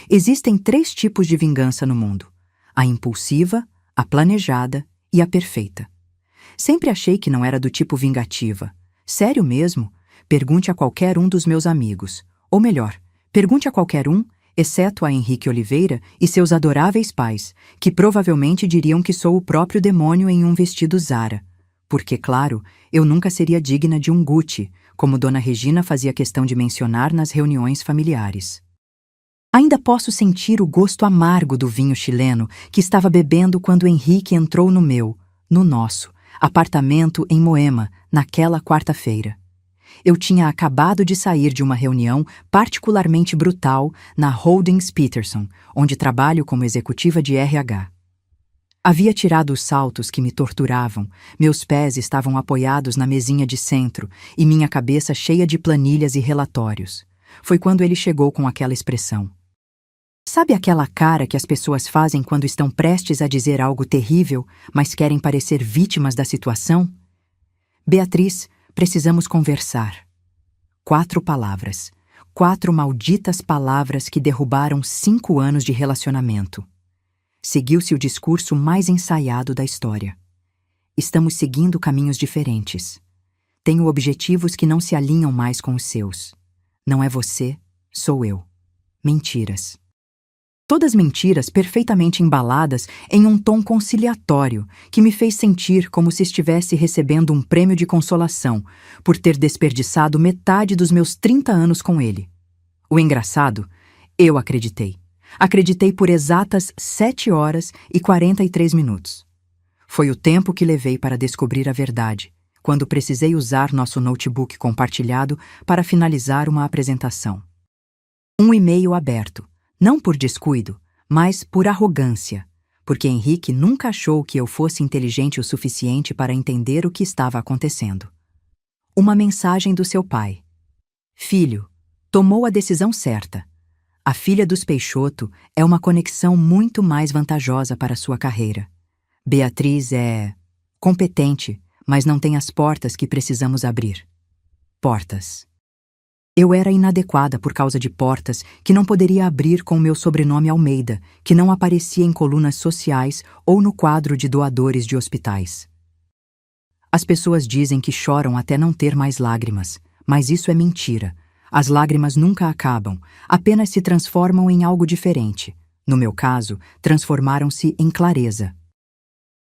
Existem 3 tipos de vingança no mundo: a impulsiva, a planejada e a perfeita. Sempre achei que não era do tipo vingativa. Sério mesmo? Pergunte a qualquer um dos meus amigos. Ou melhor, pergunte a qualquer um, exceto a Henrique Oliveira e seus adoráveis pais, que provavelmente diriam que sou o próprio demônio em um vestido Zara. Porque, claro, eu nunca seria digna de um Gucci, como Dona Regina fazia questão de mencionar nas reuniões familiares. Ainda posso sentir o gosto amargo do vinho chileno que estava bebendo quando Henrique entrou no nosso, apartamento em Moema, naquela quarta-feira. Eu tinha acabado de sair de uma reunião particularmente brutal na Holdings Peterson, onde trabalho como executiva de RH. Havia tirado os saltos que me torturavam, meus pés estavam apoiados na mesinha de centro e minha cabeça cheia de planilhas e relatórios. Foi quando ele chegou com aquela expressão. Sabe aquela cara que as pessoas fazem quando estão prestes a dizer algo terrível, mas querem parecer vítimas da situação? Beatriz, precisamos conversar. 4 palavras. 4 malditas palavras que derrubaram 5 anos de relacionamento. Seguiu-se o discurso mais ensaiado da história. Estamos seguindo caminhos diferentes. Tenho objetivos que não se alinham mais com os seus. Não é você, sou eu. Mentiras. Todas mentiras perfeitamente embaladas em um tom conciliatório que me fez sentir como se estivesse recebendo um prêmio de consolação por ter desperdiçado metade dos meus 30 anos com ele. O engraçado, eu acreditei. Acreditei por exatas 7 horas e 43 minutos. Foi o tempo que levei para descobrir a verdade, quando precisei usar nosso notebook compartilhado para finalizar uma apresentação. Um e-mail aberto. Não por descuido, mas por arrogância, porque Henrique nunca achou que eu fosse inteligente o suficiente para entender o que estava acontecendo. Uma mensagem do seu pai. Filho, tomou a decisão certa. A filha dos Peixoto é uma conexão muito mais vantajosa para sua carreira. Beatriz é competente, mas não tem as portas que precisamos abrir. Portas. Eu era inadequada por causa de portas que não poderia abrir com o meu sobrenome Almeida, que não aparecia em colunas sociais ou no quadro de doadores de hospitais. As pessoas dizem que choram até não ter mais lágrimas, mas isso é mentira. As lágrimas nunca acabam, apenas se transformam em algo diferente. No meu caso, transformaram-se em clareza.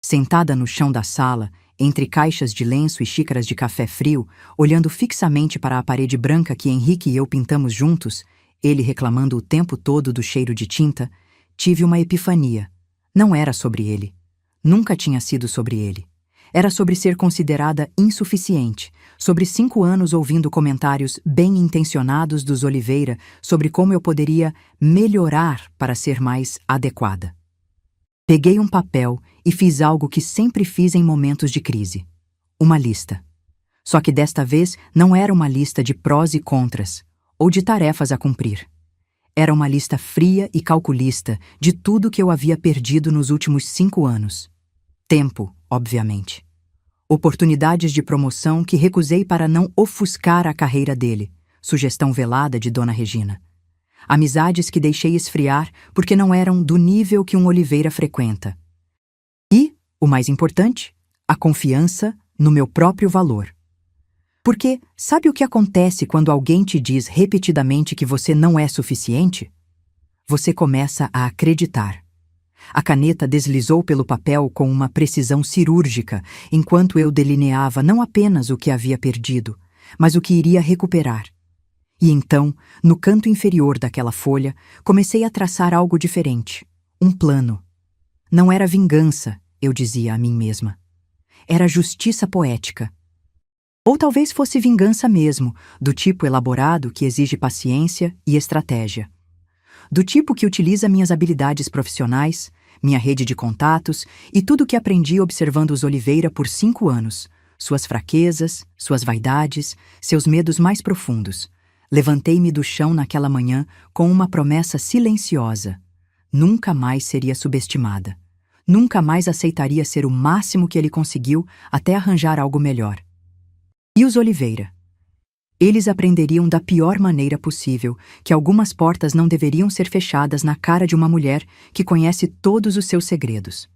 Sentada no chão da sala, entre caixas de lenço e xícaras de café frio, olhando fixamente para a parede branca que Henrique e eu pintamos juntos, ele reclamando o tempo todo do cheiro de tinta, tive uma epifania. Não era sobre ele. Nunca tinha sido sobre ele. Era sobre ser considerada insuficiente, sobre 5 anos ouvindo comentários bem-intencionados dos Oliveira sobre como eu poderia melhorar para ser mais adequada. Peguei um papel e fiz algo que sempre fiz em momentos de crise. Uma lista. Só que desta vez não era uma lista de prós e contras, ou de tarefas a cumprir. Era uma lista fria e calculista de tudo que eu havia perdido nos últimos 5 anos. Tempo, obviamente. Oportunidades de promoção que recusei para não ofuscar a carreira dele, sugestão velada de Dona Regina. Amizades que deixei esfriar porque não eram do nível que um Oliveira frequenta. E, o mais importante, a confiança no meu próprio valor. Porque sabe o que acontece quando alguém te diz repetidamente que você não é suficiente? Você começa a acreditar. A caneta deslizou pelo papel com uma precisão cirúrgica, enquanto eu delineava não apenas o que havia perdido, mas o que iria recuperar. E então, no canto inferior daquela folha, comecei a traçar algo diferente. Um plano. Não era vingança, eu dizia a mim mesma. Era justiça poética. Ou talvez fosse vingança mesmo, do tipo elaborado que exige paciência e estratégia. Do tipo que utiliza minhas habilidades profissionais, minha rede de contatos e tudo o que aprendi observando os Oliveira por 5 anos, suas fraquezas, suas vaidades, seus medos mais profundos. Levantei-me do chão naquela manhã com uma promessa silenciosa. Nunca mais seria subestimada. Nunca mais aceitaria ser o máximo que ele conseguiu até arranjar algo melhor. E os Oliveira? Eles aprenderiam da pior maneira possível que algumas portas não deveriam ser fechadas na cara de uma mulher que conhece todos os seus segredos.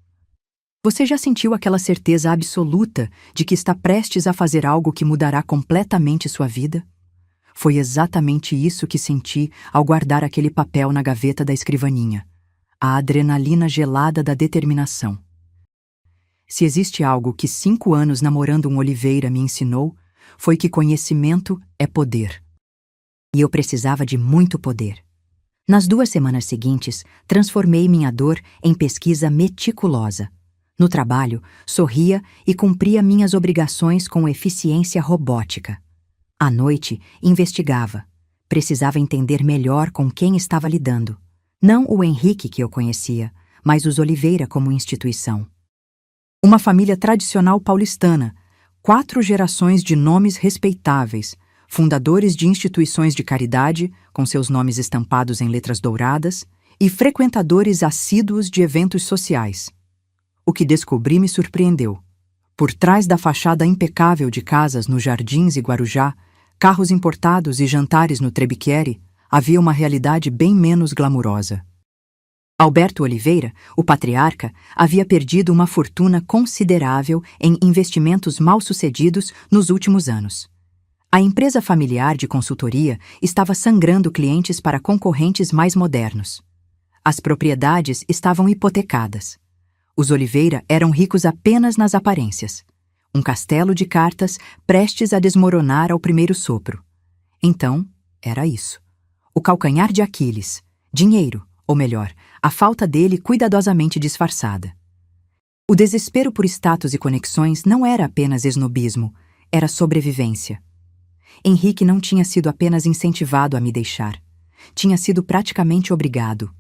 Você já sentiu aquela certeza absoluta de que está prestes a fazer algo que mudará completamente sua vida? Foi exatamente isso que senti ao guardar aquele papel na gaveta da escrivaninha. A adrenalina gelada da determinação. Se existe algo que 5 anos namorando um Oliveira me ensinou, foi que conhecimento é poder. E eu precisava de muito poder. Nas 2 semanas seguintes, transformei minha dor em pesquisa meticulosa. No trabalho, sorria e cumpria minhas obrigações com eficiência robótica. À noite, investigava. Precisava entender melhor com quem estava lidando. Não o Henrique que eu conhecia, mas os Oliveira como instituição. Uma família tradicional paulistana, 4 gerações de nomes respeitáveis, fundadores de instituições de caridade, com seus nomes estampados em letras douradas, e frequentadores assíduos de eventos sociais. O que descobri me surpreendeu. Por trás da fachada impecável de casas nos Jardins e Guarujá, carros importados e jantares no Trebiquieri, havia uma realidade bem menos glamurosa. Alberto Oliveira, o patriarca, havia perdido uma fortuna considerável em investimentos mal-sucedidos nos últimos anos. A empresa familiar de consultoria estava sangrando clientes para concorrentes mais modernos. As propriedades estavam hipotecadas. Os Oliveira eram ricos apenas nas aparências. Um castelo de cartas prestes a desmoronar ao primeiro sopro. Então, era isso. O calcanhar de Aquiles. Dinheiro, ou melhor, a falta dele cuidadosamente disfarçada. O desespero por status e conexões não era apenas esnobismo, era sobrevivência. Henrique não tinha sido apenas incentivado a me deixar. Tinha sido praticamente obrigado.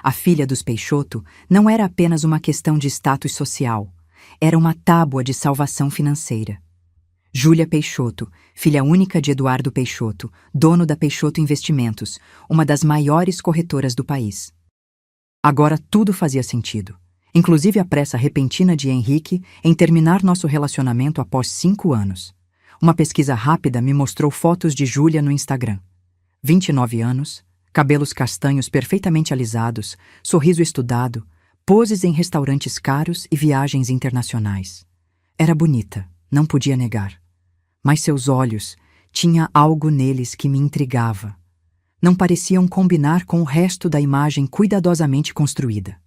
A filha dos Peixoto não era apenas uma questão de status social, era uma tábua de salvação financeira. Júlia Peixoto, filha única de Eduardo Peixoto, dono da Peixoto Investimentos, uma das maiores corretoras do país. Agora tudo fazia sentido, inclusive a pressa repentina de Henrique em terminar nosso relacionamento após 5 anos. Uma pesquisa rápida me mostrou fotos de Júlia no Instagram. 29 anos, cabelos castanhos perfeitamente alisados, sorriso estudado, poses em restaurantes caros e viagens internacionais. Era bonita, não podia negar. Mas seus olhos, tinha algo neles que me intrigava. Não pareciam combinar com o resto da imagem cuidadosamente construída.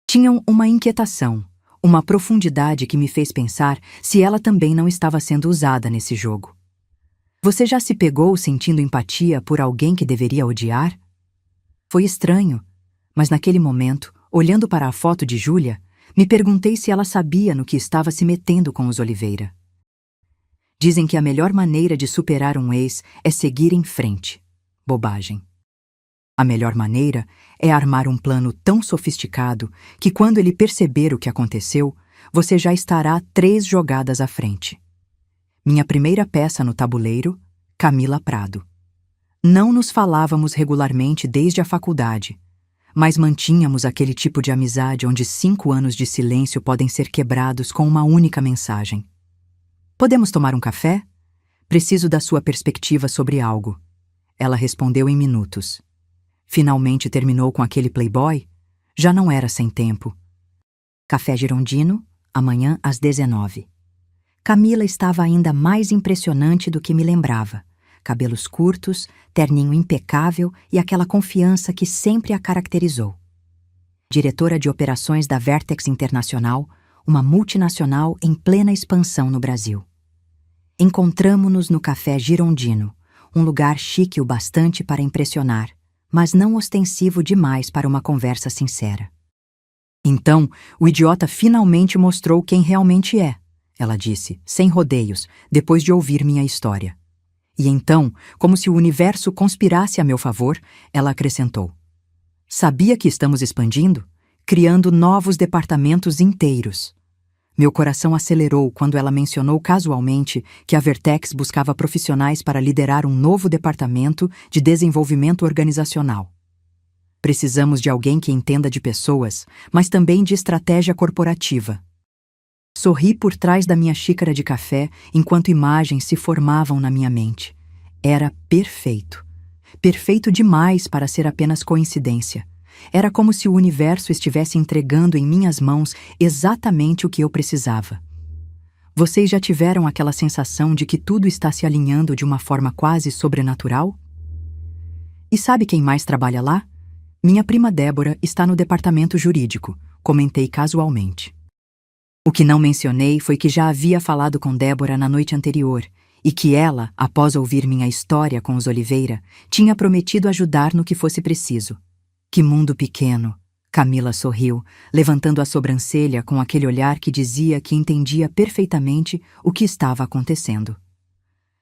Tinham uma inquietação, uma profundidade que me fez pensar se ela também não estava sendo usada nesse jogo. Você já se pegou sentindo empatia por alguém que deveria odiar? Foi estranho, mas naquele momento, olhando para a foto de Júlia, me perguntei se ela sabia no que estava se metendo com os Oliveira. Dizem que a melhor maneira de superar um ex é seguir em frente. Bobagem. A melhor maneira é armar um plano tão sofisticado que quando ele perceber o que aconteceu, você já estará 3 jogadas à frente. Minha primeira peça no tabuleiro, Camila Prado. Não nos falávamos regularmente desde a faculdade, mas mantínhamos aquele tipo de amizade onde 5 anos de silêncio podem ser quebrados com uma única mensagem. Podemos tomar um café? Preciso da sua perspectiva sobre algo. Ela respondeu em minutos. Finalmente terminou com aquele playboy? Já não era sem tempo. Café Girondino, amanhã às 19h. Camila estava ainda mais impressionante do que me lembrava. Cabelos curtos, terninho impecável e aquela confiança que sempre a caracterizou. Diretora de operações da Vertex Internacional, uma multinacional em plena expansão no Brasil. Encontramo-nos no Café Girondino, um lugar chique o bastante para impressionar, mas não ostensivo demais para uma conversa sincera. Então, o idiota finalmente mostrou quem realmente é. Ela disse, sem rodeios, depois de ouvir minha história. E então, como se o universo conspirasse a meu favor, ela acrescentou. Sabia que estamos expandindo? Criando novos departamentos inteiros. Meu coração acelerou quando ela mencionou casualmente que a Vertex buscava profissionais para liderar um novo departamento de desenvolvimento organizacional. Precisamos de alguém que entenda de pessoas, mas também de estratégia corporativa. Sorri por trás da minha xícara de café enquanto imagens se formavam na minha mente. Era perfeito. Perfeito demais para ser apenas coincidência. Era como se o universo estivesse entregando em minhas mãos exatamente o que eu precisava. Vocês já tiveram aquela sensação de que tudo está se alinhando de uma forma quase sobrenatural? E sabe quem mais trabalha lá? Minha prima Débora está no departamento jurídico, comentei casualmente. O que não mencionei foi que já havia falado com Débora na noite anterior e que ela, após ouvir minha história com os Oliveira, tinha prometido ajudar no que fosse preciso. Que mundo pequeno! Camila sorriu, levantando a sobrancelha com aquele olhar que dizia que entendia perfeitamente o que estava acontecendo.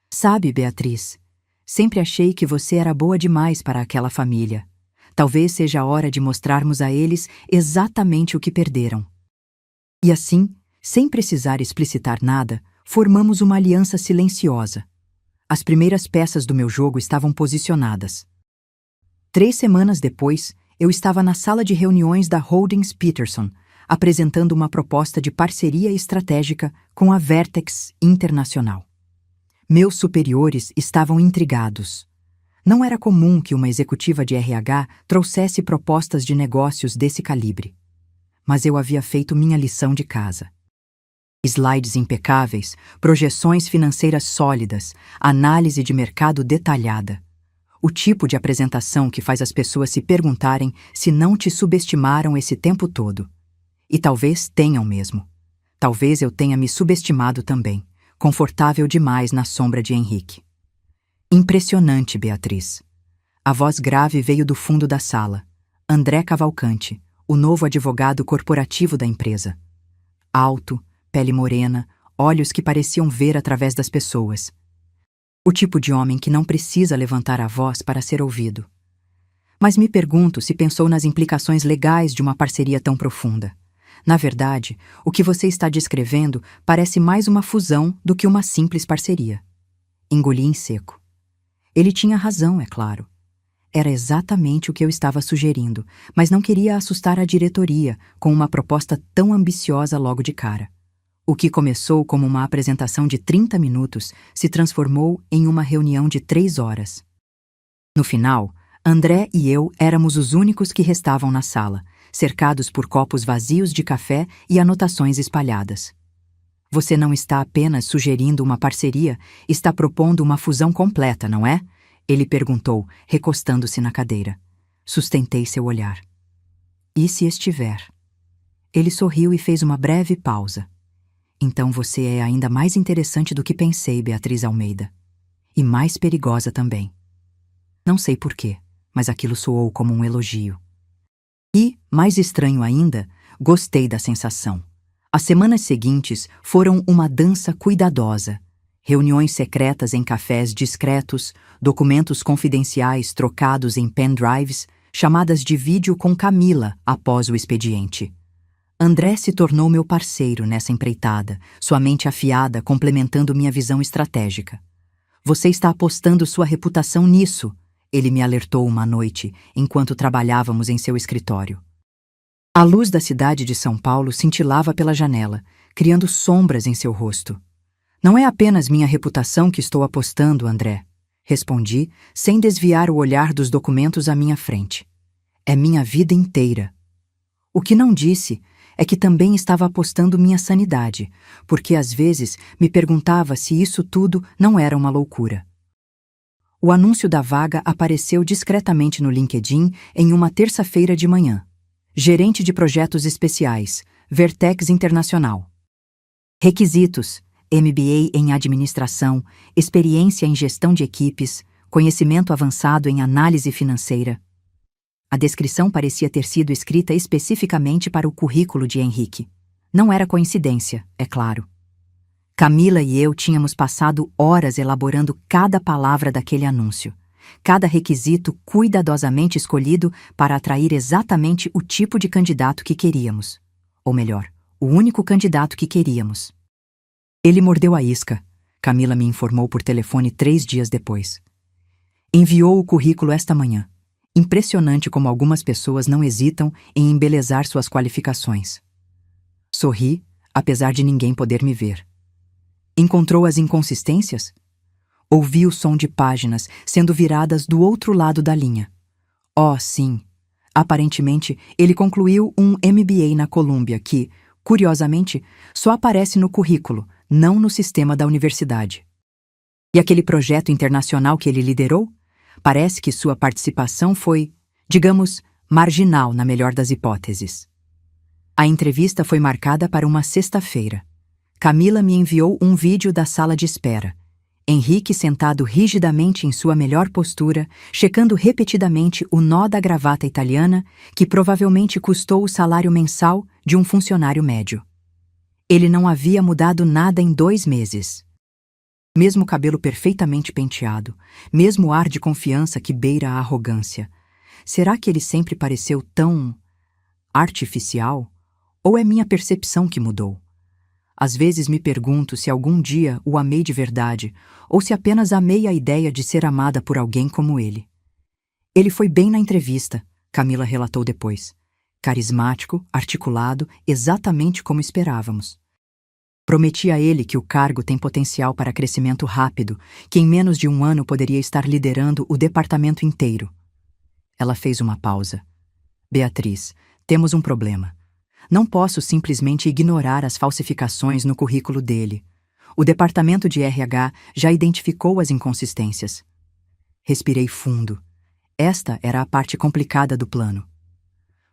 Sabe, Beatriz, sempre achei que você era boa demais para aquela família. Talvez seja a hora de mostrarmos a eles exatamente o que perderam. E assim, sem precisar explicitar nada, formamos uma aliança silenciosa. As primeiras peças do meu jogo estavam posicionadas. 3 semanas depois, eu estava na sala de reuniões da Holdings Peterson, apresentando uma proposta de parceria estratégica com a Vertex Internacional. Meus superiores estavam intrigados. Não era comum que uma executiva de RH trouxesse propostas de negócios desse calibre. Mas eu havia feito minha lição de casa. Slides impecáveis, projeções financeiras sólidas, análise de mercado detalhada. O tipo de apresentação que faz as pessoas se perguntarem se não te subestimaram esse tempo todo. E talvez tenham mesmo. Talvez eu tenha me subestimado também, confortável demais na sombra de Henrique. Impressionante, Beatriz. A voz grave veio do fundo da sala. André Cavalcante, o novo advogado corporativo da empresa. Alto, pele morena, olhos que pareciam ver através das pessoas. O tipo de homem que não precisa levantar a voz para ser ouvido. Mas me pergunto se pensou nas implicações legais de uma parceria tão profunda. Na verdade, o que você está descrevendo parece mais uma fusão do que uma simples parceria. Engoli em seco. Ele tinha razão, é claro. Era exatamente o que eu estava sugerindo, mas não queria assustar a diretoria com uma proposta tão ambiciosa logo de cara. O que começou como uma apresentação de 30 minutos se transformou em uma reunião de 3 horas. No final, André e eu éramos os únicos que restavam na sala, cercados por copos vazios de café e anotações espalhadas. Você não está apenas sugerindo uma parceria, está propondo uma fusão completa, não é? Ele perguntou, recostando-se na cadeira. Sustentei seu olhar. E se estiver? Ele sorriu e fez uma breve pausa. Então você é ainda mais interessante do que pensei, Beatriz Almeida. E mais perigosa também. Não sei porquê, mas aquilo soou como um elogio. E, mais estranho ainda, gostei da sensação. As semanas seguintes foram uma dança cuidadosa. Reuniões secretas em cafés discretos, documentos confidenciais trocados em pendrives, chamadas de vídeo com Camila após o expediente. André se tornou meu parceiro nessa empreitada, sua mente afiada complementando minha visão estratégica. Você está apostando sua reputação nisso, ele me alertou uma noite, enquanto trabalhávamos em seu escritório. A luz da cidade de São Paulo cintilava pela janela, criando sombras em seu rosto. Não é apenas minha reputação que estou apostando, André, respondi, sem desviar o olhar dos documentos à minha frente. É minha vida inteira. O que não disse é que também estava apostando minha sanidade, porque às vezes me perguntava se isso tudo não era uma loucura. O anúncio da vaga apareceu discretamente no LinkedIn em uma terça-feira de manhã. Gerente de projetos especiais, Vertex Internacional. Requisitos: MBA em administração, experiência em gestão de equipes, conhecimento avançado em análise financeira. A descrição parecia ter sido escrita especificamente para o currículo de Henrique. Não era coincidência, é claro. Camila e eu tínhamos passado horas elaborando cada palavra daquele anúncio, cada requisito cuidadosamente escolhido para atrair exatamente o tipo de candidato que queríamos. Ou melhor, o único candidato que queríamos. Ele mordeu a isca, Camila me informou por telefone 3 dias depois. Enviou o currículo esta manhã. Impressionante como algumas pessoas não hesitam em embelezar suas qualificações. Sorri, apesar de ninguém poder me ver. Encontrou as inconsistências? Ouvi o som de páginas sendo viradas do outro lado da linha. Oh, sim. Aparentemente, ele concluiu um MBA na Colômbia que, curiosamente, só aparece no currículo, não no sistema da universidade. E aquele projeto internacional que ele liderou? Parece que sua participação foi, digamos, marginal na melhor das hipóteses. A entrevista foi marcada para uma sexta-feira. Camila me enviou um vídeo da sala de espera. Henrique sentado rigidamente em sua melhor postura, checando repetidamente o nó da gravata italiana que provavelmente custou o salário mensal de um funcionário médio. Ele não havia mudado nada em 2 meses. Mesmo cabelo perfeitamente penteado, mesmo ar de confiança que beira a arrogância. Será que ele sempre pareceu tão artificial? Ou é minha percepção que mudou? Às vezes me pergunto se algum dia o amei de verdade ou se apenas amei a ideia de ser amada por alguém como ele. Ele foi bem na entrevista, Camila relatou depois. Carismático, articulado, exatamente como esperávamos. Prometi a ele que o cargo tem potencial para crescimento rápido, que em menos de 1 ano poderia estar liderando o departamento inteiro. Ela fez uma pausa. Beatriz, temos um problema. Não posso simplesmente ignorar as falsificações no currículo dele. O departamento de RH já identificou as inconsistências. Respirei fundo. Esta era a parte complicada do plano.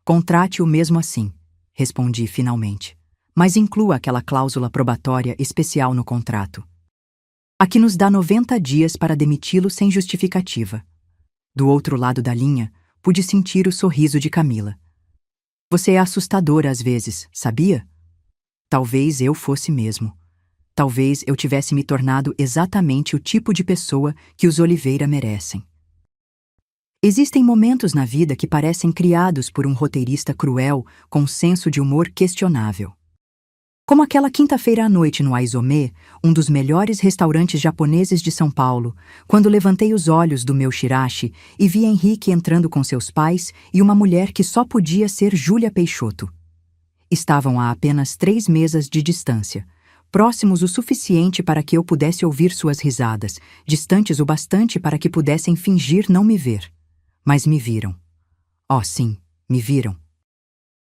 Contrate-o mesmo assim, respondi finalmente. Mas inclua aquela cláusula probatória especial no contrato. A que nos dá 90 dias para demiti-lo sem justificativa. Do outro lado da linha, pude sentir o sorriso de Camila. Você é assustadora às vezes, sabia? Talvez eu fosse mesmo. Talvez eu tivesse me tornado exatamente o tipo de pessoa que os Oliveira merecem. Existem momentos na vida que parecem criados por um roteirista cruel com senso de humor questionável. Como aquela quinta-feira à noite no Aizome, um dos melhores restaurantes japoneses de São Paulo, quando levantei os olhos do meu shirashi e vi Henrique entrando com seus pais e uma mulher que só podia ser Júlia Peixoto. Estavam a apenas 3 mesas de distância, próximos o suficiente para que eu pudesse ouvir suas risadas, distantes o bastante para que pudessem fingir não me ver. Mas me viram. Oh, sim, me viram.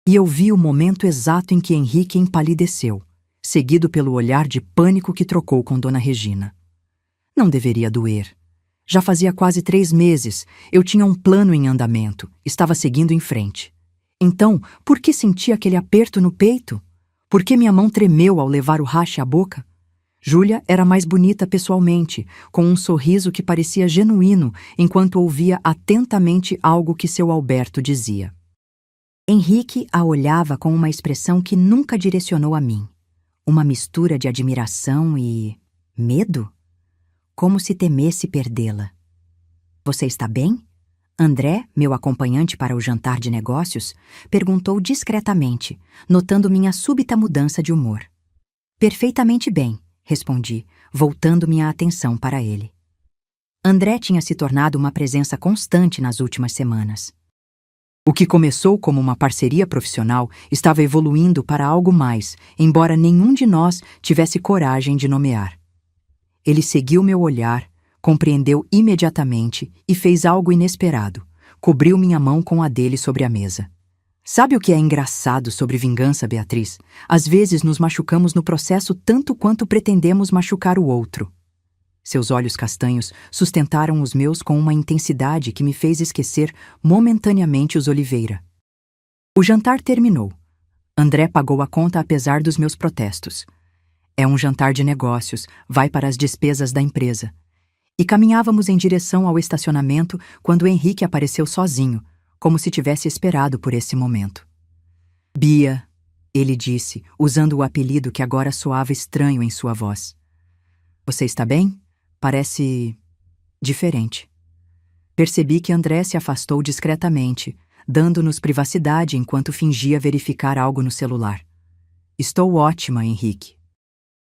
E eu vi o momento exato em que Henrique empalideceu, seguido pelo olhar de pânico que trocou com Dona Regina. Não deveria doer. Já fazia quase 3 meses, eu tinha um plano em andamento, estava seguindo em frente. Então, por que senti aquele aperto no peito? Por que minha mão tremeu ao levar o hashi à boca? Júlia era mais bonita pessoalmente, com um sorriso que parecia genuíno enquanto ouvia atentamente algo que seu Alberto dizia. Henrique a olhava com uma expressão que nunca direcionou a mim. Uma mistura de admiração e medo? Como se temesse perdê-la. Você está bem? André, meu acompanhante para o jantar de negócios, perguntou discretamente, notando minha súbita mudança de humor. Perfeitamente bem, respondi, voltando minha atenção para ele. André tinha se tornado uma presença constante nas últimas semanas. O que começou como uma parceria profissional estava evoluindo para algo mais, embora nenhum de nós tivesse coragem de nomear. Ele seguiu meu olhar, compreendeu imediatamente e fez algo inesperado. Cobriu minha mão com a dele sobre a mesa. Sabe o que é engraçado sobre vingança, Beatriz? Às vezes nos machucamos no processo tanto quanto pretendemos machucar o outro. Seus olhos castanhos sustentaram os meus com uma intensidade que me fez esquecer momentaneamente os Oliveira. O jantar terminou. André pagou a conta apesar dos meus protestos. É um jantar de negócios, vai para as despesas da empresa. E caminhávamos em direção ao estacionamento quando Henrique apareceu sozinho, como se tivesse esperado por esse momento. Bia, ele disse, usando o apelido que agora soava estranho em sua voz. Você está bem? Parece diferente. Percebi que André se afastou discretamente, dando-nos privacidade enquanto fingia verificar algo no celular. Estou ótima, Henrique.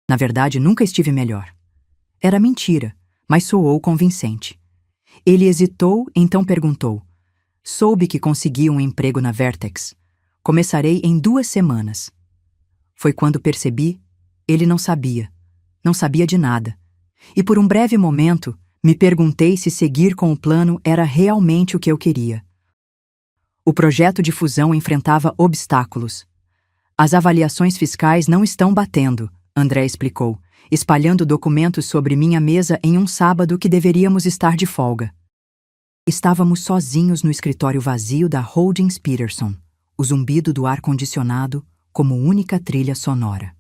Na verdade, nunca estive melhor. Era mentira, mas soou convincente. Ele hesitou, então perguntou. Soube que consegui um emprego na Vertex. Começarei em 2 semanas. Foi quando percebi, ele não sabia de nada. E por um breve momento, me perguntei se seguir com o plano era realmente o que eu queria. O projeto de fusão enfrentava obstáculos. As avaliações fiscais não estão batendo, André explicou, espalhando documentos sobre minha mesa em um sábado que deveríamos estar de folga. Estávamos sozinhos no escritório vazio da Holdings Peterson, o zumbido do ar-condicionado como única trilha sonora.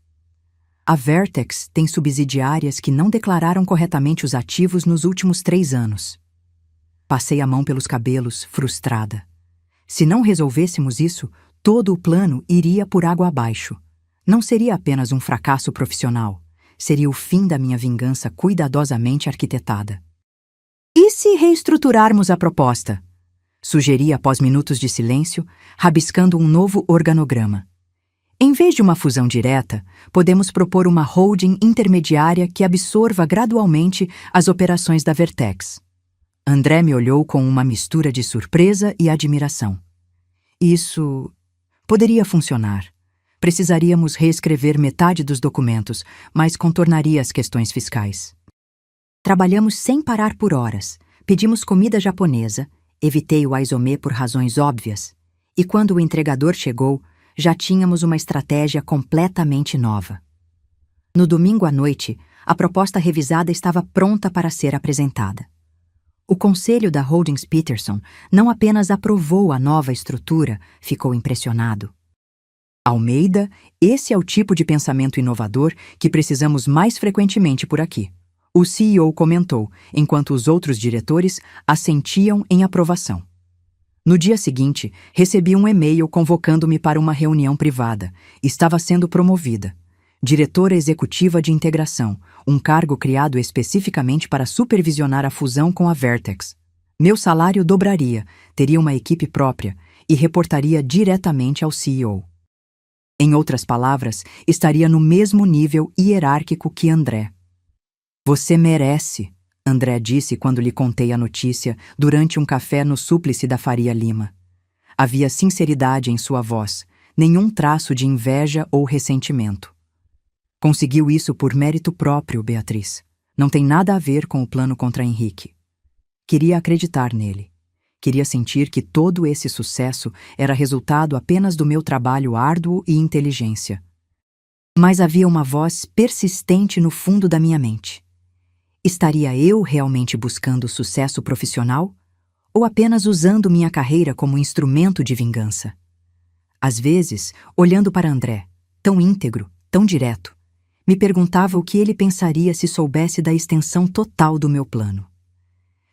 A Vertex tem subsidiárias que não declararam corretamente os ativos nos últimos 3 anos. Passei a mão pelos cabelos, frustrada. Se não resolvêssemos isso, todo o plano iria por água abaixo. Não seria apenas um fracasso profissional, seria o fim da minha vingança cuidadosamente arquitetada. E se reestruturarmos a proposta? Sugeri após minutos de silêncio, rabiscando um novo organograma. Em vez de uma fusão direta, podemos propor uma holding intermediária que absorva gradualmente as operações da Vertex. André me olhou com uma mistura de surpresa e admiração. Isso poderia funcionar. Precisaríamos reescrever metade dos documentos, mas contornaria as questões fiscais. Trabalhamos sem parar por horas, pedimos comida japonesa, evitei o Aizome por razões óbvias, e quando o entregador chegou, já tínhamos uma estratégia completamente nova. No domingo à noite, a proposta revisada estava pronta para ser apresentada. O conselho da Holdings Peterson não apenas aprovou a nova estrutura, ficou impressionado. Almeida, esse é o tipo de pensamento inovador que precisamos mais frequentemente por aqui. O CEO comentou, enquanto os outros diretores assentiam em aprovação. No dia seguinte, recebi um e-mail convocando-me para uma reunião privada. Estava sendo promovida. Diretora Executiva de Integração, um cargo criado especificamente para supervisionar a fusão com a Vertex. Meu salário dobraria, teria uma equipe própria e reportaria diretamente ao CEO. Em outras palavras, estaria no mesmo nível hierárquico que André. Você merece, André disse quando lhe contei a notícia durante um café no Súplice da Faria Lima. Havia sinceridade em sua voz, nenhum traço de inveja ou ressentimento. Conseguiu isso por mérito próprio, Beatriz. Não tem nada a ver com o plano contra Henrique. Queria acreditar nele. Queria sentir que todo esse sucesso era resultado apenas do meu trabalho árduo e inteligência. Mas havia uma voz persistente no fundo da minha mente. Estaria eu realmente buscando sucesso profissional? Ou apenas usando minha carreira como instrumento de vingança? Às vezes, olhando para André, tão íntegro, tão direto, me perguntava o que ele pensaria se soubesse da extensão total do meu plano.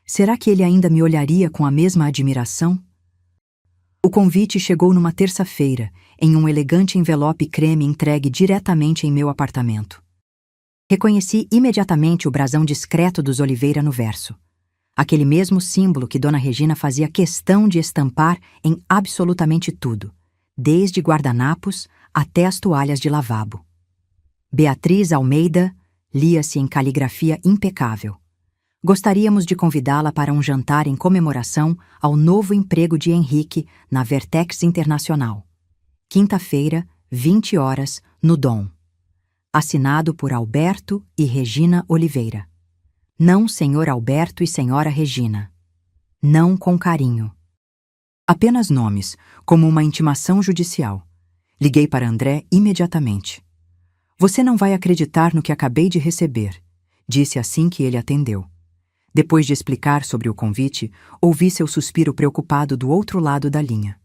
Será que ele ainda me olharia com a mesma admiração? O convite chegou numa terça-feira, em um elegante envelope creme entregue diretamente em meu apartamento. Reconheci imediatamente o brasão discreto dos Oliveira no verso. Aquele mesmo símbolo que Dona Regina fazia questão de estampar em absolutamente tudo, desde guardanapos até as toalhas de lavabo. Beatriz Almeida lia-se em caligrafia impecável. Gostaríamos de convidá-la para um jantar em comemoração ao novo emprego de Henrique na Vertex Internacional. Quinta-feira, 20 horas, no Dom. Assinado por Alberto e Regina Oliveira. Não Senhor Alberto e Senhora Regina. Não com carinho. Apenas nomes, como uma intimação judicial. Liguei para André imediatamente. Você não vai acreditar no que acabei de receber, disse assim que ele atendeu. Depois de explicar sobre o convite, ouvi seu suspiro preocupado do outro lado da linha.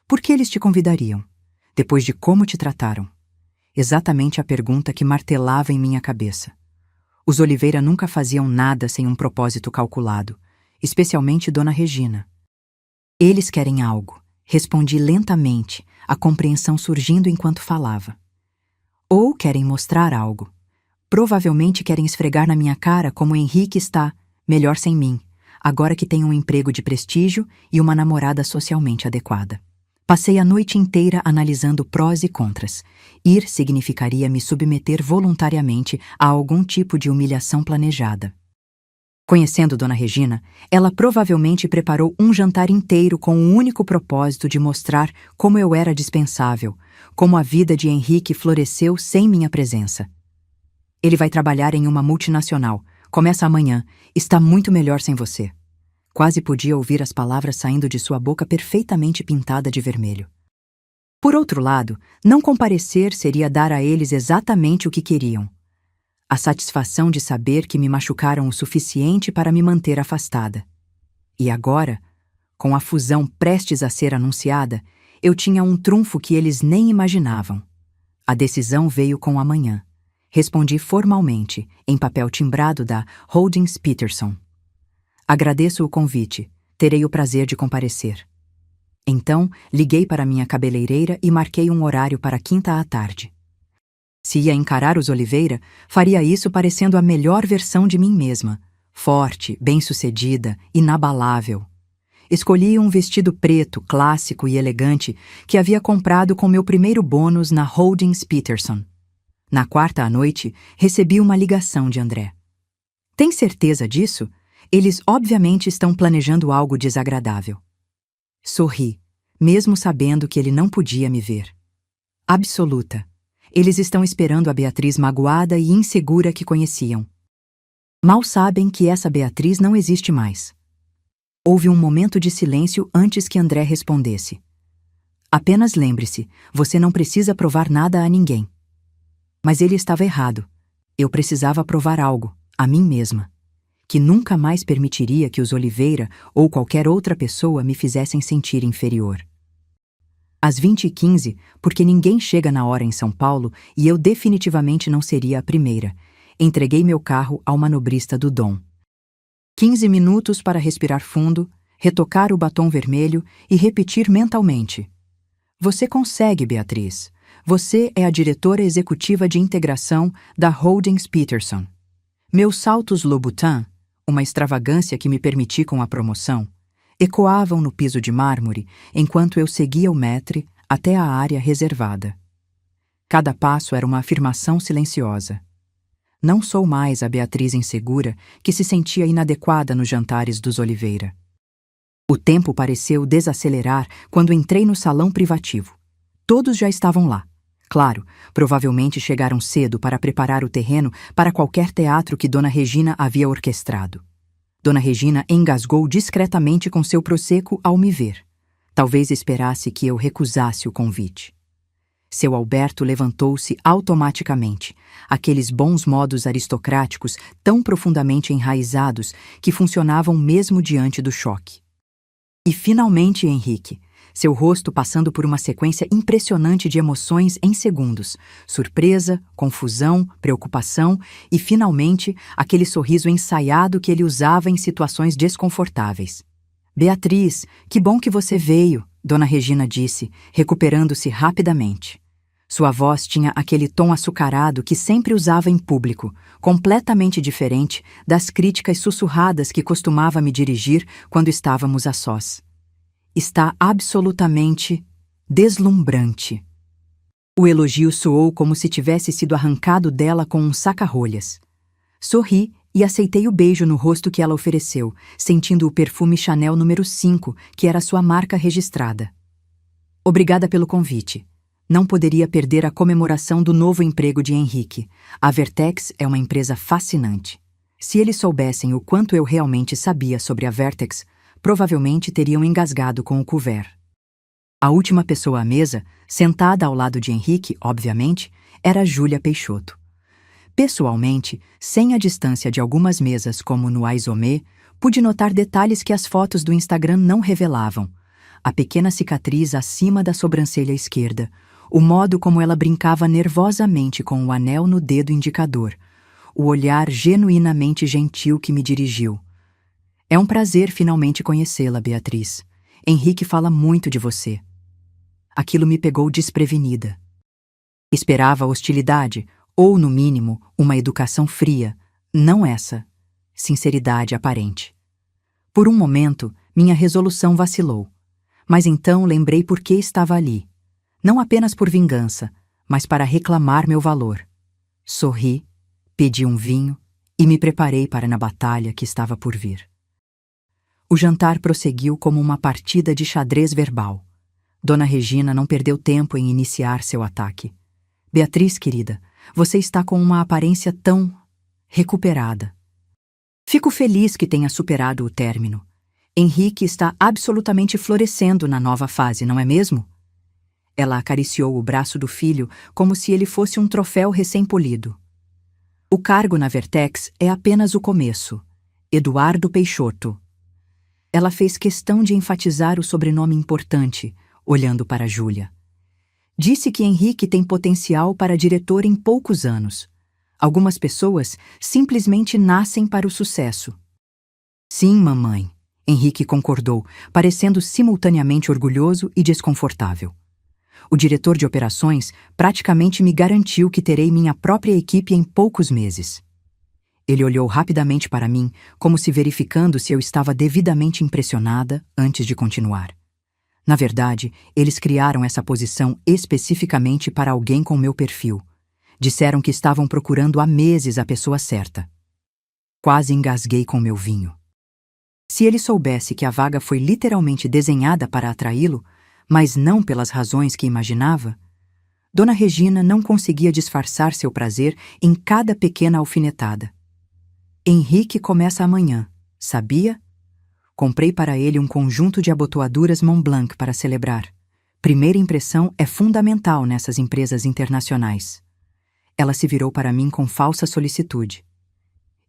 Por que eles te convidariam? Depois de como te trataram? Exatamente a pergunta que martelava em minha cabeça. Os Oliveira nunca faziam nada sem um propósito calculado, especialmente Dona Regina. Eles querem algo, respondi lentamente, a compreensão surgindo enquanto falava. Ou querem mostrar algo. Provavelmente querem esfregar na minha cara como Henrique está, melhor sem mim, agora que tem um emprego de prestígio e uma namorada socialmente adequada. Passei a noite inteira analisando prós e contras. Ir significaria me submeter voluntariamente a algum tipo de humilhação planejada. Conhecendo Dona Regina, ela provavelmente preparou um jantar inteiro com o único propósito de mostrar como eu era dispensável, como a vida de Henrique floresceu sem minha presença. Ele vai trabalhar em uma multinacional, Começa amanhã. Está muito melhor sem você. Quase podia ouvir as palavras saindo de sua boca perfeitamente pintada de vermelho. Por outro lado, não comparecer seria dar a eles exatamente o que queriam. A satisfação de saber que me machucaram o suficiente para me manter afastada. E agora, com a fusão prestes a ser anunciada, eu tinha um trunfo que eles nem imaginavam. A decisão veio com amanhã. Respondi formalmente, em papel timbrado da Holdings Peterson. Agradeço o convite. Terei o prazer de comparecer. Então, liguei para minha cabeleireira e marquei um horário para quinta à tarde. Se ia encarar os Oliveira, faria isso parecendo a melhor versão de mim mesma. Forte, bem-sucedida, inabalável. Escolhi um vestido preto, clássico e elegante que havia comprado com meu primeiro bônus na Holdings Peterson. Na quarta à noite, recebi uma ligação de André. Tem certeza disso? Eles obviamente estão planejando algo desagradável. Sorri, mesmo sabendo que ele não podia me ver. Absoluta. Eles estão esperando a Beatriz magoada e insegura que conheciam. Mal sabem que essa Beatriz não existe mais. Houve um momento de silêncio antes que André respondesse. Apenas lembre-se, você não precisa provar nada a ninguém. Mas ele estava errado. Eu precisava provar algo, a mim mesma. Que nunca mais permitiria que os Oliveira ou qualquer outra pessoa me fizessem sentir inferior. Às 20h15, porque ninguém chega na hora em São Paulo e eu definitivamente não seria a primeira, entreguei meu carro ao manobrista do Dom. 15 minutos para respirar fundo, retocar o batom vermelho e repetir mentalmente. Você consegue, Beatriz. Você é a diretora executiva de integração da Holdings Peterson. Meus saltos Louboutin, uma extravagância que me permiti com a promoção, ecoavam no piso de mármore enquanto eu seguia o maître até a área reservada. Cada passo era uma afirmação silenciosa. Não sou mais a Beatriz insegura que se sentia inadequada nos jantares dos Oliveira. O tempo pareceu desacelerar quando entrei no salão privativo. Todos já estavam lá. Claro, provavelmente chegaram cedo para preparar o terreno para qualquer teatro que Dona Regina havia orquestrado. Dona Regina engasgou discretamente com seu prosecco ao me ver. Talvez esperasse que eu recusasse o convite. Seu Alberto levantou-se automaticamente, aqueles bons modos aristocráticos tão profundamente enraizados que funcionavam mesmo diante do choque. E finalmente Henrique, seu rosto passando por uma sequência impressionante de emoções em segundos, surpresa, confusão, preocupação e, finalmente, aquele sorriso ensaiado que ele usava em situações desconfortáveis. Beatriz, que bom que você veio, Dona Regina disse, recuperando-se rapidamente. Sua voz tinha aquele tom açucarado que sempre usava em público, completamente diferente das críticas sussurradas que costumava me dirigir quando estávamos a sós. Está absolutamente deslumbrante. O elogio soou como se tivesse sido arrancado dela com um saca-rolhas. Sorri e aceitei o beijo no rosto que ela ofereceu, sentindo o perfume Chanel número 5, que era sua marca registrada. Obrigada pelo convite. Não poderia perder a comemoração do novo emprego de Henrique. A Vertex é uma empresa fascinante. Se eles soubessem o quanto eu realmente sabia sobre a Vertex, provavelmente teriam engasgado com o couvert. A última pessoa à mesa, sentada ao lado de Henrique, obviamente, era Júlia Peixoto. Pessoalmente, sem a distância de algumas mesas como no Aizomé, pude notar detalhes que as fotos do Instagram não revelavam. A pequena cicatriz acima da sobrancelha esquerda, o modo como ela brincava nervosamente com o anel no dedo indicador, o olhar genuinamente gentil que me dirigiu. É um prazer finalmente conhecê-la, Beatriz. Henrique fala muito de você. Aquilo me pegou desprevenida. Esperava hostilidade, ou, no mínimo, uma educação fria, não essa, sinceridade aparente. Por um momento, minha resolução vacilou, mas então lembrei por que estava ali. Não apenas por vingança, mas para reclamar meu valor. Sorri, pedi um vinho e me preparei para na batalha que estava por vir. O jantar prosseguiu como uma partida de xadrez verbal. Dona Regina não perdeu tempo em iniciar seu ataque. Beatriz, querida, você está com uma aparência tão recuperada. Fico feliz que tenha superado o término. Henrique está absolutamente florescendo na nova fase, não é mesmo? Ela acariciou o braço do filho como se ele fosse um troféu recém-polido. O cargo na Vertex é apenas o começo. Eduardo Peixoto. Ela fez questão de enfatizar o sobrenome importante, olhando para Júlia. Disse que Henrique tem potencial para diretor em poucos anos. Algumas pessoas simplesmente nascem para o sucesso. Sim, mamãe, Henrique concordou, parecendo simultaneamente orgulhoso e desconfortável. O diretor de operações praticamente me garantiu que terei minha própria equipe em poucos meses. Ele olhou rapidamente para mim, como se verificando se eu estava devidamente impressionada antes de continuar. Na verdade, eles criaram essa posição especificamente para alguém com meu perfil. Disseram que estavam procurando há meses a pessoa certa. Quase engasguei com meu vinho. Se ele soubesse que a vaga foi literalmente desenhada para atraí-lo, mas não pelas razões que imaginava, Dona Regina não conseguia disfarçar seu prazer em cada pequena alfinetada. Henrique começa amanhã, sabia? Comprei para ele um conjunto de abotoaduras Montblanc para celebrar. Primeira impressão é fundamental nessas empresas internacionais. Ela se virou para mim com falsa solicitude.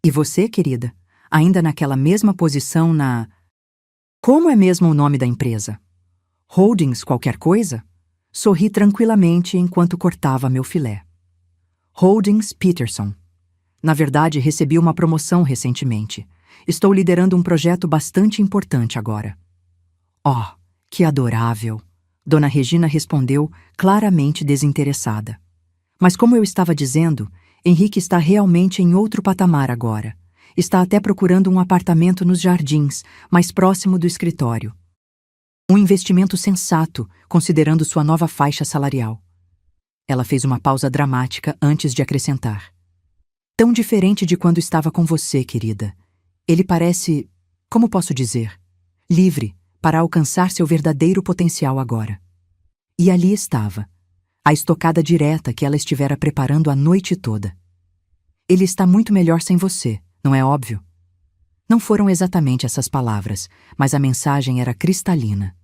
E você, querida? Ainda naquela mesma posição na... Como é mesmo o nome da empresa? Holdings qualquer coisa? Sorri tranquilamente enquanto cortava meu filé. Holdings Peterson. Na verdade, recebi uma promoção recentemente. Estou liderando um projeto bastante importante agora. Oh, que adorável! Dona Regina respondeu, claramente desinteressada. Mas como eu estava dizendo, Henrique está realmente em outro patamar agora. Está até procurando um apartamento nos jardins, mais próximo do escritório. Um investimento sensato, considerando sua nova faixa salarial. Ela fez uma pausa dramática antes de acrescentar. Tão diferente de quando estava com você, querida. Ele parece, como posso dizer, livre para alcançar seu verdadeiro potencial agora. E ali estava, a estocada direta que ela estivera preparando a noite toda. Ele está muito melhor sem você, não é óbvio? Não foram exatamente essas palavras, mas a mensagem era cristalina.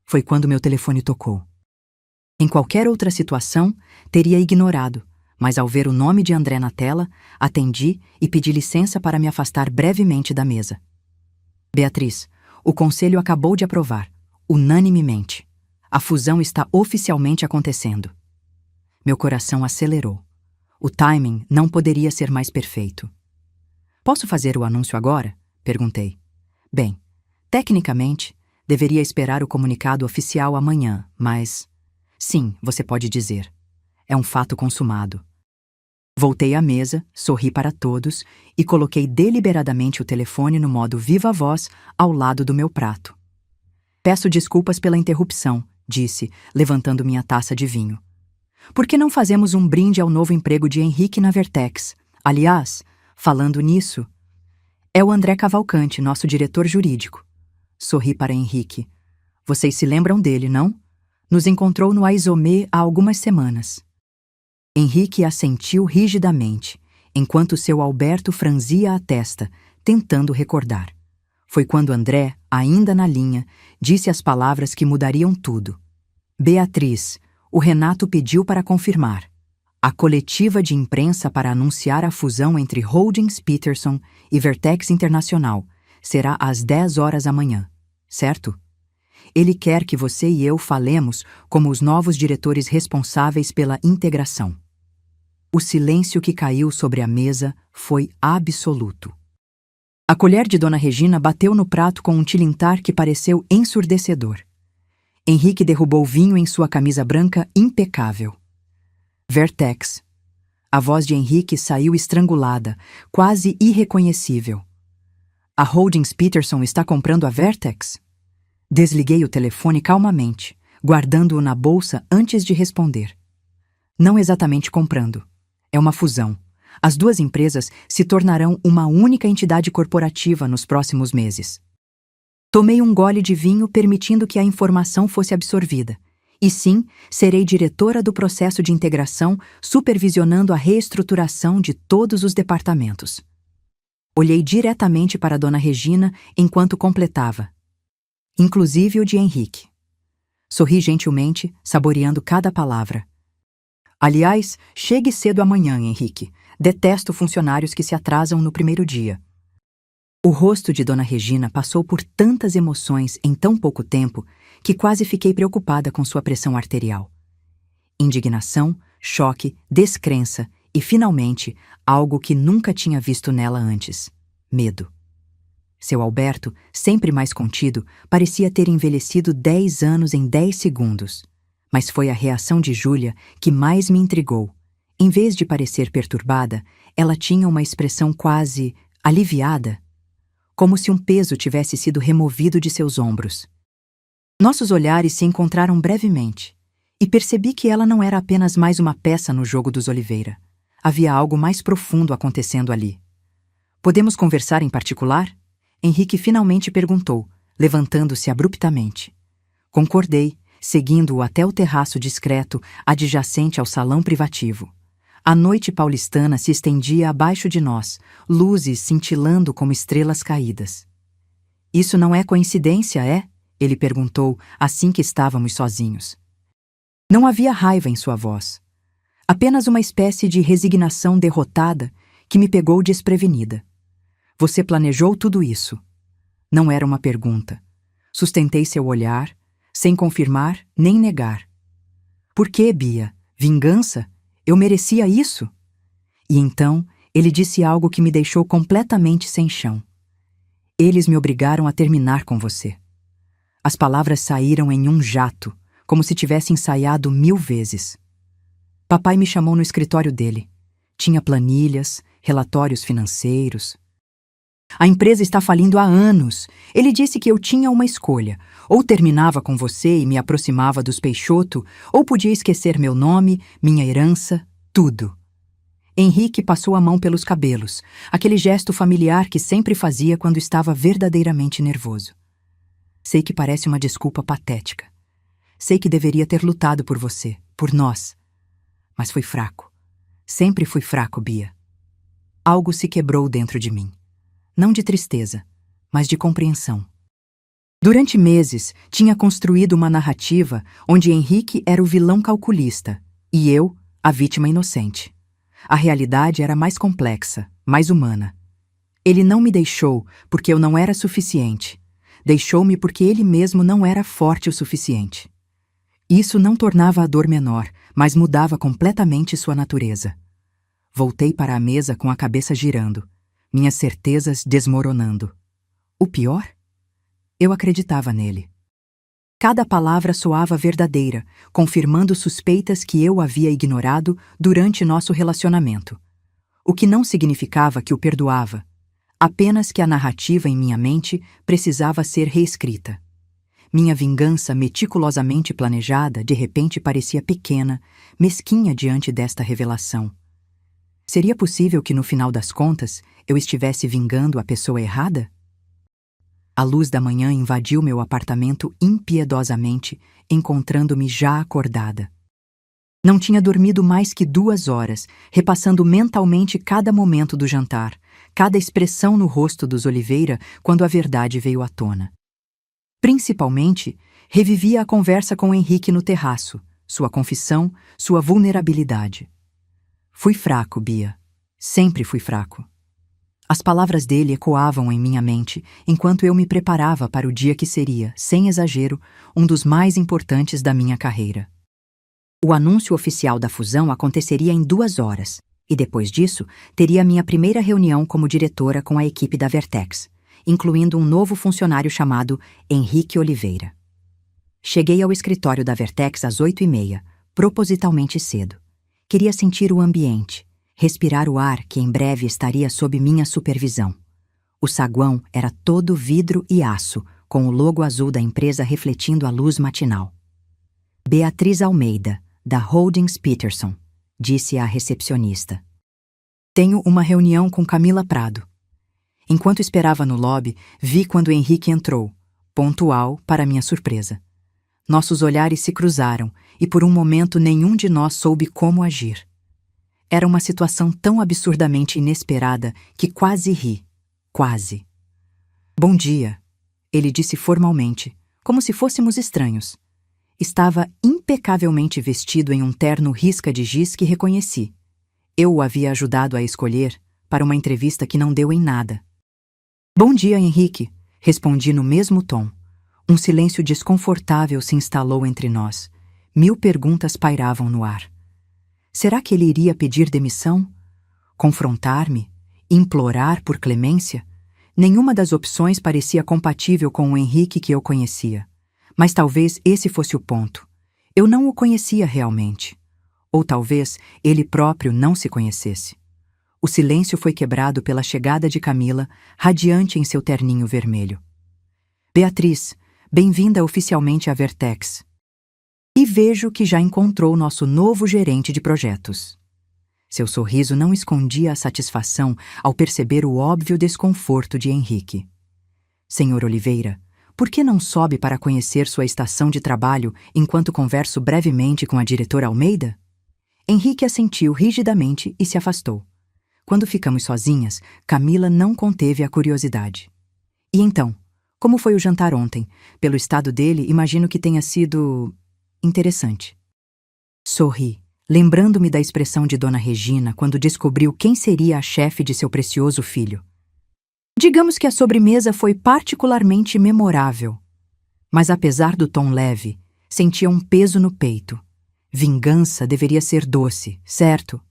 Foi quando meu telefone tocou. Em qualquer outra situação, teria ignorado, mas ao ver o nome de André na tela, atendi e pedi licença para me afastar brevemente da mesa. Beatriz, o conselho acabou de aprovar, unanimemente. A fusão está oficialmente acontecendo. Meu coração acelerou. O timing não poderia ser mais perfeito. Posso fazer o anúncio agora? Perguntei. Bem, tecnicamente, deveria esperar o comunicado oficial amanhã, mas... Sim, você pode dizer. É um fato consumado. Voltei à mesa, sorri para todos e coloquei deliberadamente o telefone no modo viva voz ao lado do meu prato. Peço desculpas pela interrupção, disse, levantando minha taça de vinho. Por que não fazemos um brinde ao novo emprego de Henrique na Vertex? Aliás, falando nisso, é o André Cavalcante, nosso diretor jurídico. Sorri para Henrique. Vocês se lembram dele, não? Nos encontrou no Aizomê há algumas semanas. Henrique assentiu rigidamente, enquanto seu Alberto franzia a testa, tentando recordar. Foi quando André, ainda na linha, disse as palavras que mudariam tudo. Beatriz, o Renato pediu para confirmar. A coletiva de imprensa para anunciar a fusão entre Holdings Peterson e Vertex Internacional será às 10 horas amanhã, certo? Ele quer que você e eu falemos como os novos diretores responsáveis pela integração. O silêncio que caiu sobre a mesa foi absoluto. A colher de Dona Regina bateu no prato com um tilintar que pareceu ensurdecedor. Henrique derrubou vinho em sua camisa branca impecável. Vertex. A voz de Henrique saiu estrangulada, quase irreconhecível. A Holdings Peterson está comprando a Vertex? Desliguei o telefone calmamente, guardando-o na bolsa antes de responder. Não exatamente comprando. É uma fusão. As duas empresas se tornarão uma única entidade corporativa nos próximos meses. Tomei um gole de vinho permitindo que a informação fosse absorvida. E sim, serei diretora do processo de integração, supervisionando a reestruturação de todos os departamentos. Olhei diretamente para Dona Regina enquanto completava. Inclusive o de Henrique. Sorri gentilmente, saboreando cada palavra. Aliás, chegue cedo amanhã, Henrique. Detesto funcionários que se atrasam no primeiro dia. O rosto de Dona Regina passou por tantas emoções em tão pouco tempo que quase fiquei preocupada com sua pressão arterial. Indignação, choque, descrença e, finalmente, algo que nunca tinha visto nela antes: medo. Seu Alberto, sempre mais contido, parecia ter envelhecido 10 anos em 10 segundos. Mas foi a reação de Júlia que mais me intrigou. Em vez de parecer perturbada, ela tinha uma expressão quase aliviada, como se um peso tivesse sido removido de seus ombros. Nossos olhares se encontraram brevemente, e percebi que ela não era apenas mais uma peça no jogo dos Oliveira. Havia algo mais profundo acontecendo ali. Podemos conversar em particular? Henrique finalmente perguntou, levantando-se abruptamente. Concordei, seguindo-o até o terraço discreto adjacente ao salão privativo. A noite paulistana se estendia abaixo de nós, luzes cintilando como estrelas caídas. Isso não é coincidência, é? Ele perguntou assim que estávamos sozinhos. Não havia raiva em sua voz. Apenas uma espécie de resignação derrotada que me pegou desprevenida. Você planejou tudo isso? Não era uma pergunta. Sustentei seu olhar, sem confirmar nem negar. Por que, Bia? Vingança? Eu merecia isso? E então, ele disse algo que me deixou completamente sem chão. Eles me obrigaram a terminar com você. As palavras saíram em um jato, como se tivesse ensaiado 1000 vezes. Papai me chamou no escritório dele. Tinha planilhas, relatórios financeiros. A empresa está falindo há anos. Ele disse que eu tinha uma escolha. Ou terminava com você e me aproximava dos Peixoto, ou podia esquecer meu nome, minha herança, tudo. Henrique passou a mão pelos cabelos, aquele gesto familiar que sempre fazia quando estava verdadeiramente nervoso. Sei que parece uma desculpa patética. Sei que deveria ter lutado por você, por nós. Mas fui fraco. Sempre fui fraco, Bia. Algo se quebrou dentro de mim. Não de tristeza, mas de compreensão. Durante meses, tinha construído uma narrativa onde Henrique era o vilão calculista e eu, a vítima inocente. A realidade era mais complexa, mais humana. Ele não me deixou porque eu não era suficiente. Deixou-me porque ele mesmo não era forte o suficiente. Isso não tornava a dor menor, mas mudava completamente sua natureza. Voltei para a mesa com a cabeça girando, minhas certezas desmoronando. O pior? Eu acreditava nele. Cada palavra soava verdadeira, confirmando suspeitas que eu havia ignorado durante nosso relacionamento. O que não significava que o perdoava, apenas que a narrativa em minha mente precisava ser reescrita. Minha vingança meticulosamente planejada de repente parecia pequena, mesquinha diante desta revelação. Seria possível que no final das contas eu estivesse vingando a pessoa errada? A luz da manhã invadiu meu apartamento impiedosamente, encontrando-me já acordada. Não tinha dormido mais que 2 horas, repassando mentalmente cada momento do jantar, cada expressão no rosto dos Oliveira quando a verdade veio à tona. Principalmente, revivia a conversa com Henrique no terraço, sua confissão, sua vulnerabilidade. Fui fraco, Bia. Sempre fui fraco. As palavras dele ecoavam em minha mente enquanto eu me preparava para o dia que seria, sem exagero, um dos mais importantes da minha carreira. O anúncio oficial da fusão aconteceria em 2 horas, e depois disso, teria minha primeira reunião como diretora com a equipe da Vertex, incluindo um novo funcionário chamado Henrique Oliveira. Cheguei ao escritório da Vertex às 8h30, propositalmente cedo. Queria sentir o ambiente, respirar o ar que em breve estaria sob minha supervisão. O saguão era todo vidro e aço, com o logo azul da empresa refletindo a luz matinal. Beatriz Almeida, da Holdings Peterson, disse a recepcionista. Tenho uma reunião com Camila Prado. Enquanto esperava no lobby, vi quando Henrique entrou, pontual para minha surpresa. Nossos olhares se cruzaram e por um momento nenhum de nós soube como agir. Era uma situação tão absurdamente inesperada que quase ri, quase. Bom dia, ele disse formalmente, como se fôssemos estranhos. Estava impecavelmente vestido em um terno risca de giz que reconheci. Eu o havia ajudado a escolher para uma entrevista que não deu em nada. Bom dia, Henrique, respondi no mesmo tom. Um silêncio desconfortável se instalou entre nós. 1000 perguntas pairavam no ar. Será que ele iria pedir demissão? Confrontar-me? Implorar por clemência? Nenhuma das opções parecia compatível com o Henrique que eu conhecia. Mas talvez esse fosse o ponto. Eu não o conhecia realmente. Ou talvez ele próprio não se conhecesse. O silêncio foi quebrado pela chegada de Camila, radiante em seu terninho vermelho. Beatriz, bem-vinda oficialmente à Vertex. E vejo que já encontrou nosso novo gerente de projetos. Seu sorriso não escondia a satisfação ao perceber o óbvio desconforto de Henrique. Senhor Oliveira, por que não sobe para conhecer sua estação de trabalho enquanto converso brevemente com a diretora Almeida? Henrique assentiu rigidamente e se afastou. Quando ficamos sozinhas, Camila não conteve a curiosidade. E então, como foi o jantar ontem? Pelo estado dele, imagino que tenha sido interessante. Sorri, lembrando-me da expressão de Dona Regina quando descobriu quem seria a chefe de seu precioso filho. Digamos que a sobremesa foi particularmente memorável. Mas apesar do tom leve, sentia um peso no peito. Vingança deveria ser doce, certo?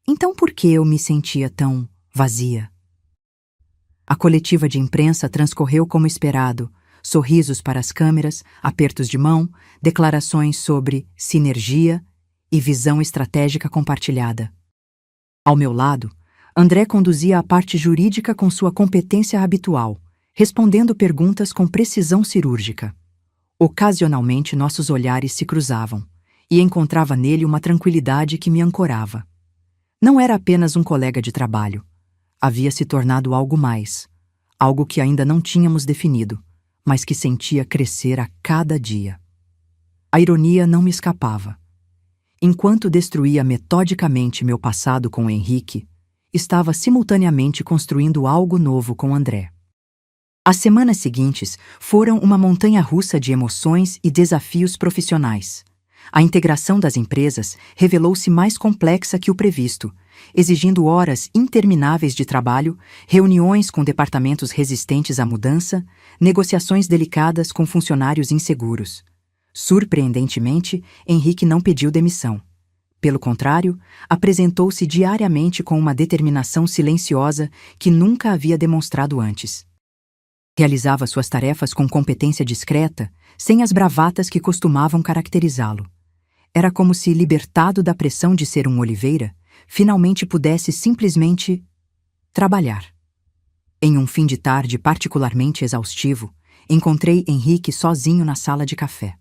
Então por que eu me sentia tão vazia? A coletiva de imprensa transcorreu como esperado. Sorrisos para as câmeras, apertos de mão, declarações sobre sinergia e visão estratégica compartilhada. Ao meu lado, André conduzia a parte jurídica com sua competência habitual, respondendo perguntas com precisão cirúrgica. Ocasionalmente nossos olhares se cruzavam, e encontrava nele uma tranquilidade que me ancorava. Não era apenas um colega de trabalho. Havia se tornado algo mais, algo que ainda não tínhamos definido, mas que sentia crescer a cada dia. A ironia não me escapava. Enquanto destruía metodicamente meu passado com Henrique, estava simultaneamente construindo algo novo com André. As semanas seguintes foram uma montanha-russa de emoções e desafios profissionais. A integração das empresas revelou-se mais complexa que o previsto, exigindo horas intermináveis de trabalho, reuniões com departamentos resistentes à mudança, negociações delicadas com funcionários inseguros. Surpreendentemente, Henrique não pediu demissão. Pelo contrário, apresentou-se diariamente com uma determinação silenciosa que nunca havia demonstrado antes. Realizava suas tarefas com competência discreta, sem as bravatas que costumavam caracterizá-lo. Era como se, libertado da pressão de ser um Oliveira, finalmente pudesse simplesmente trabalhar. Em um fim de tarde particularmente exaustivo, encontrei Henrique sozinho na sala de café.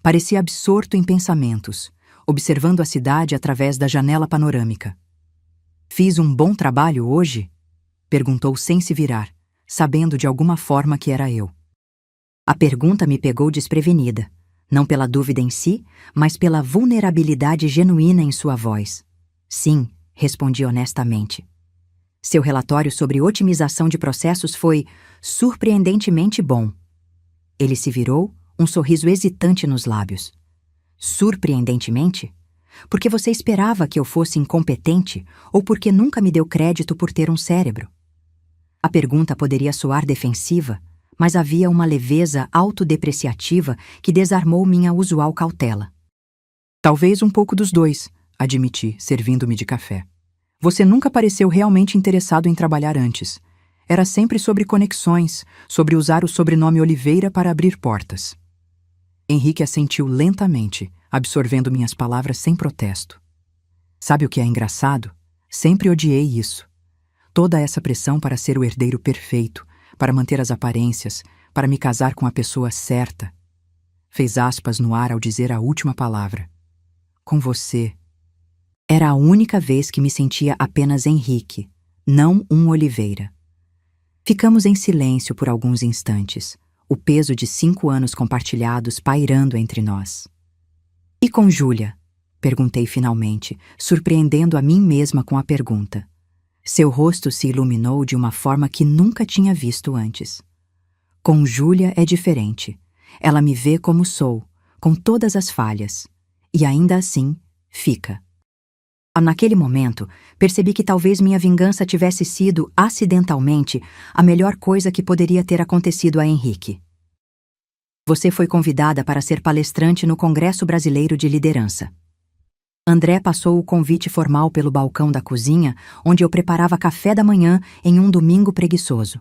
Parecia absorto em pensamentos, observando a cidade através da janela panorâmica. Fiz um bom trabalho hoje? Perguntou sem se virar, sabendo de alguma forma que era eu. A pergunta me pegou desprevenida, não pela dúvida em si, mas pela vulnerabilidade genuína em sua voz. Sim, respondi honestamente. Seu relatório sobre otimização de processos foi surpreendentemente bom. Ele se virou, um sorriso hesitante nos lábios. Surpreendentemente? Porque você esperava que eu fosse incompetente ou porque nunca me deu crédito por ter um cérebro? A pergunta poderia soar defensiva, mas havia uma leveza autodepreciativa que desarmou minha usual cautela. Talvez um pouco dos dois, admiti, servindo-me de café. Você nunca pareceu realmente interessado em trabalhar antes. Era sempre sobre conexões, sobre usar o sobrenome Oliveira para abrir portas. Henrique assentiu lentamente, absorvendo minhas palavras sem protesto. Sabe o que é engraçado? Sempre odiei isso. Toda essa pressão para ser o herdeiro perfeito, para manter as aparências, para me casar com a pessoa certa. Fez aspas no ar ao dizer a última palavra. Com você. Era a única vez que me sentia apenas Henrique, não um Oliveira. Ficamos em silêncio por alguns instantes, o peso de 5 anos compartilhados pairando entre nós. E com Júlia? Perguntei finalmente, surpreendendo a mim mesma com a pergunta. Seu rosto se iluminou de uma forma que nunca tinha visto antes. Com Júlia é diferente. Ela me vê como sou, com todas as falhas. E ainda assim, fica. Naquele momento, percebi que talvez minha vingança tivesse sido, acidentalmente, a melhor coisa que poderia ter acontecido a Henrique. Você foi convidada para ser palestrante no Congresso Brasileiro de Liderança. André passou o convite formal pelo balcão da cozinha, onde eu preparava café da manhã em um domingo preguiçoso.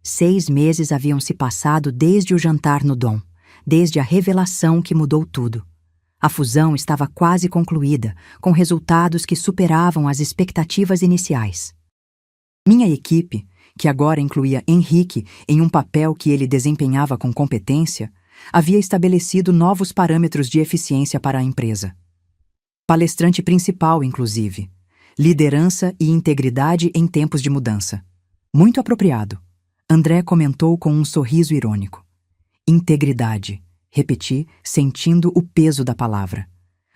6 meses haviam se passado desde o jantar no Dom, desde a revelação que mudou tudo. A fusão estava quase concluída, com resultados que superavam as expectativas iniciais. Minha equipe, que agora incluía Henrique em um papel que ele desempenhava com competência, havia estabelecido novos parâmetros de eficiência para a empresa. Palestrante principal, inclusive. Liderança e integridade em tempos de mudança. Muito apropriado. André comentou com um sorriso irônico. Integridade. Repeti, sentindo o peso da palavra.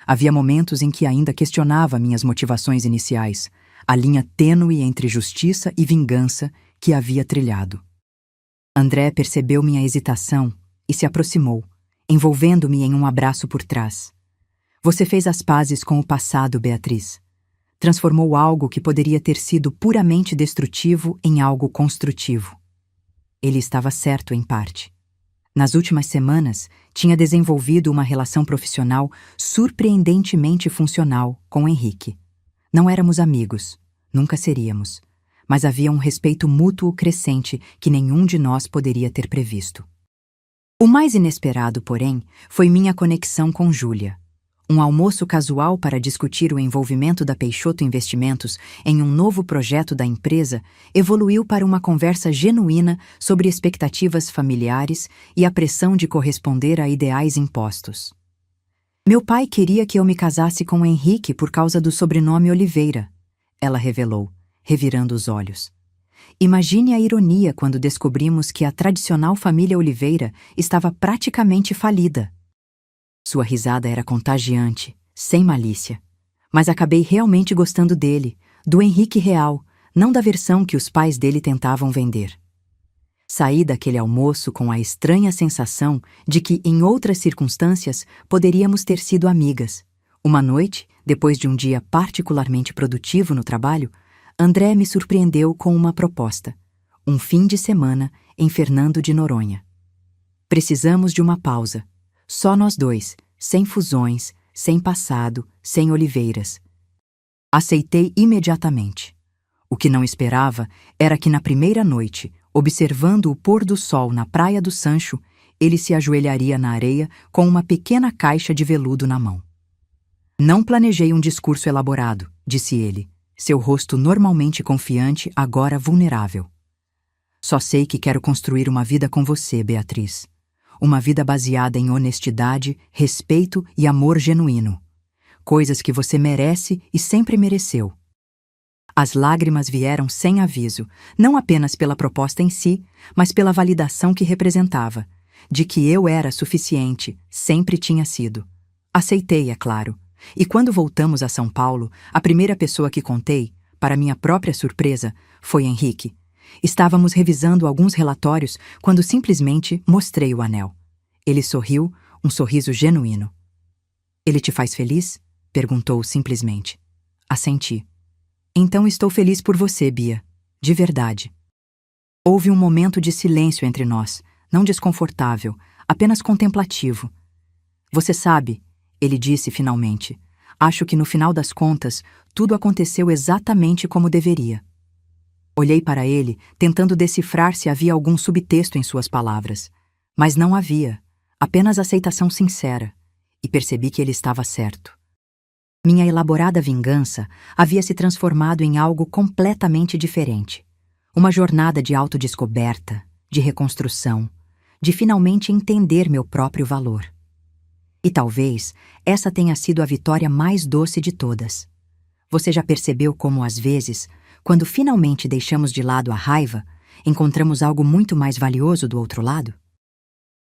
Havia momentos em que ainda questionava minhas motivações iniciais, a linha tênue entre justiça e vingança que havia trilhado. André percebeu minha hesitação e se aproximou, envolvendo-me em um abraço por trás. Você fez as pazes com o passado, Beatriz. Transformou algo que poderia ter sido puramente destrutivo em algo construtivo. Ele estava certo em parte. Nas últimas semanas, tinha desenvolvido uma relação profissional surpreendentemente funcional com Henrique. Não éramos amigos, nunca seríamos, mas havia um respeito mútuo crescente que nenhum de nós poderia ter previsto. O mais inesperado, porém, foi minha conexão com Júlia. Um almoço casual para discutir o envolvimento da Peixoto Investimentos em um novo projeto da empresa evoluiu para uma conversa genuína sobre expectativas familiares e a pressão de corresponder a ideais impostos. Meu pai queria que eu me casasse com Henrique por causa do sobrenome Oliveira, ela revelou, revirando os olhos. Imagine a ironia quando descobrimos que a tradicional família Oliveira estava praticamente falida. Sua risada era contagiante, sem malícia. Mas acabei realmente gostando dele, do Henrique real, não da versão que os pais dele tentavam vender. Saí daquele almoço com a estranha sensação de que, em outras circunstâncias, poderíamos ter sido amigas. Uma noite, depois de um dia particularmente produtivo no trabalho, André me surpreendeu com uma proposta. Um fim de semana em Fernando de Noronha. Precisamos de uma pausa. Só nós dois, sem fusões, sem passado, sem oliveiras. Aceitei imediatamente. O que não esperava era que na primeira noite, observando o pôr do sol na praia do Sancho, ele se ajoelharia na areia com uma pequena caixa de veludo na mão. Não planejei um discurso elaborado, disse ele, seu rosto normalmente confiante, agora vulnerável. Só sei que quero construir uma vida com você, Beatriz. Uma vida baseada em honestidade, respeito e amor genuíno. Coisas que você merece e sempre mereceu. As lágrimas vieram sem aviso, não apenas pela proposta em si, mas pela validação que representava, de que eu era suficiente, sempre tinha sido. Aceitei, é claro. E quando voltamos a São Paulo, a primeira pessoa que contei, para minha própria surpresa, foi Henrique. Estávamos revisando alguns relatórios quando simplesmente mostrei o anel. Ele sorriu, um sorriso genuíno. Ele te faz feliz? Perguntou simplesmente. Assenti. Então estou feliz por você, Bia. De verdade. Houve um momento de silêncio entre nós, não desconfortável, apenas contemplativo. Você sabe, ele disse finalmente, acho que no final das contas, tudo aconteceu exatamente como deveria. Olhei para ele, tentando decifrar se havia algum subtexto em suas palavras. Mas não havia, apenas aceitação sincera, e percebi que ele estava certo. Minha elaborada vingança havia se transformado em algo completamente diferente. Uma jornada de autodescoberta, de reconstrução, de finalmente entender meu próprio valor. E talvez essa tenha sido a vitória mais doce de todas. Você já percebeu como, às vezes, quando finalmente deixamos de lado a raiva, encontramos algo muito mais valioso do outro lado?